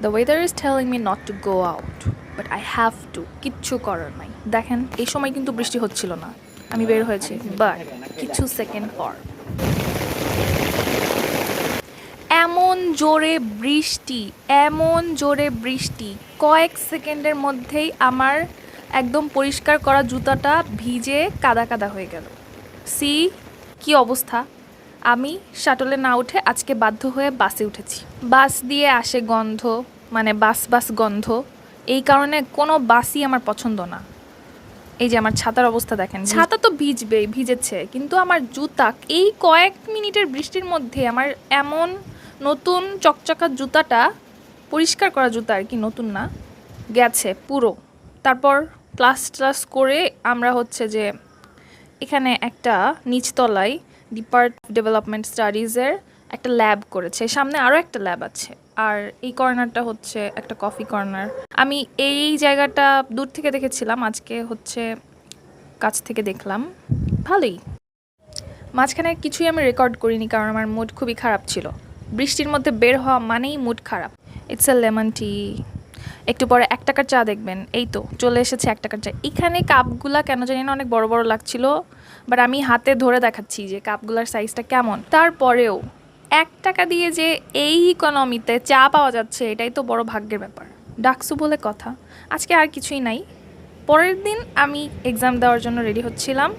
The weather is telling me not to go out, but I have to. কিচ্ছু করার নাই। দেখেন এই সময় কিন্তু বৃষ্টি হচ্ছিল না, আমি বের হয়েছি, বাট কিছু সেকেন্ড পর এমন জোরে বৃষ্টি, এমন জোরে বৃষ্টি, কয়েক সেকেন্ডের মধ্যেই আমার একদম পরিষ্কার করা জুতাটা ভিজে কাদা কাদা হয়ে গেল। সি কি অবস্থা। আমি শাটলে না উঠে আজকে বাধ্য হয়ে বাসে উঠেছি। বাস দিয়ে আসে গন্ধ, মানে বাস বাস গন্ধ। এই কারণে কোনো বাসই আমার পছন্দ না। এই যে আমার ছাতার অবস্থা দেখেন, ছাতা তো ভিজবেই, ভিজেছে, কিন্তু আমার জুতা এই কয়েক মিনিটের বৃষ্টির মধ্যে আমার এমন নতুন চকচকা জুতাটা, পরিষ্কার করা জুতা আর কি, নতুন না, গেছে পুরো। তারপর ক্লাস ট্লাস করে আমরা হচ্ছে যে এখানে একটা নিচতলায় ডিপার্ট ডেভেলপমেন্ট স্টাডিজের একটা ল্যাব করেছে, সামনে আরও একটা ল্যাব আছে, আর এই কর্নারটা হচ্ছে একটা কফি কর্নার। আমি এই জায়গাটা দূর থেকে দেখেছিলাম, আজকে হচ্ছে কাছ থেকে দেখলাম, ভালোই। মাঝখানে কিছুই আমি রেকর্ড করিনি কারণ আমার মুড খুবই খারাপ ছিল। বৃষ্টির মধ্যে বের হওয়া মানেই মুড খারাপ। It's a lemon tea. একটু পরে 1 টাকার চা দেখবেন, এই তো চলে এসেছে 1 টাকার চা। এখানে কাপগুলা কেন জানি না অনেক বড় বড় লাগছিল, বাট আমি হাতে ধরে দেখাচ্ছি যে কাপগুলার সাইজটা কেমন। তারপরেও 1 টাকা দিয়ে যে এই ইকোনমিতে চা পাওয়া যাচ্ছে, এটাই তো বড় ভাগ্যের ব্যাপার। ডাকসু বলে কথা। আজকে আর কিছুই নাই। পরের দিন আমি এক্সাম দেওয়ার জন্য রেডি হচ্ছিলাম,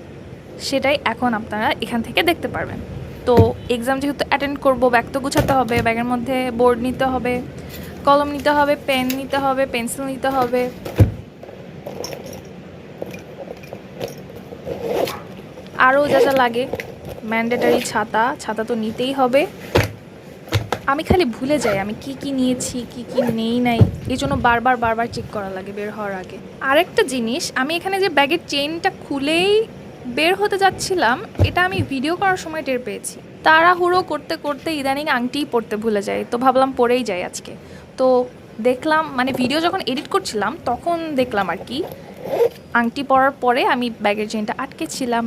সেটাই এখন আপনারা এখান থেকে দেখতে পারবেন। তো এক্সাম যেহেতু অ্যাটেন্ড করবো, ব্যাগ তো গুছাতে হবে, ব্যাগের মধ্যে বোর্ড নিতে হবে, কলম নিতে হবে, পেন নিতে হবে, পেন্সিল নিতে হবে, আরও যা যা লাগে, ম্যান্ডেটারি ছাতা, ছাতা তো নিতেই হবে। আমি খালি ভুলে যাই আমি কি কি নিয়েছি কি কি নেই নাই, এই জন্য বারবার বারবার চেক করা লাগে বের হওয়ার আগে। আরেকটা জিনিস, আমি এখানে যে ব্যাগের চেইনটা খুলেই বের হতে যাচ্ছিলাম, এটা আমি ভিডিও করার সময় টের পেয়েছি। তাড়াহুড়ো করতে করতে ইদানিং আংটিই পরতে ভুলে যাই, তো ভাবলাম পরেই যাই আজকে। তো দেখলাম, মানে ভিডিও যখন এডিট করছিলাম তখন দেখলাম আর কি, আংটি পরার পরে আমি ব্যাগের চেইনটা আটকেছিলাম।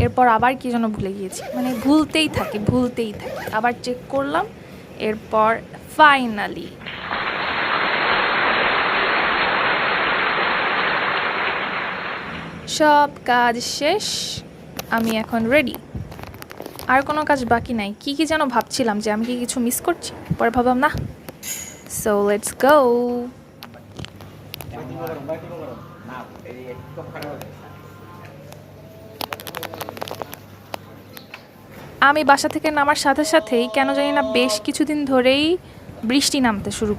এরপর আবার কি যেন ভুলে গিয়েছি, মানে ভুলতেই থাকি ভুলতেই থাকি। আবার চেক করলাম, এরপর ফাইনালি সব কাজ শেষ, আমি এখন রেডি। আর কোনো কাজ বাকি নাই। কি কি যেন ভাবছিলাম যে আমি কি কিছু মিস করছি, পরে ভাবলাম না। So let's go. আমি বাসা থেকে নামার সাথে সাথেই কেন জানি না বেশ কিছুদিন ধরেই বৃষ্টি নামতে শুরু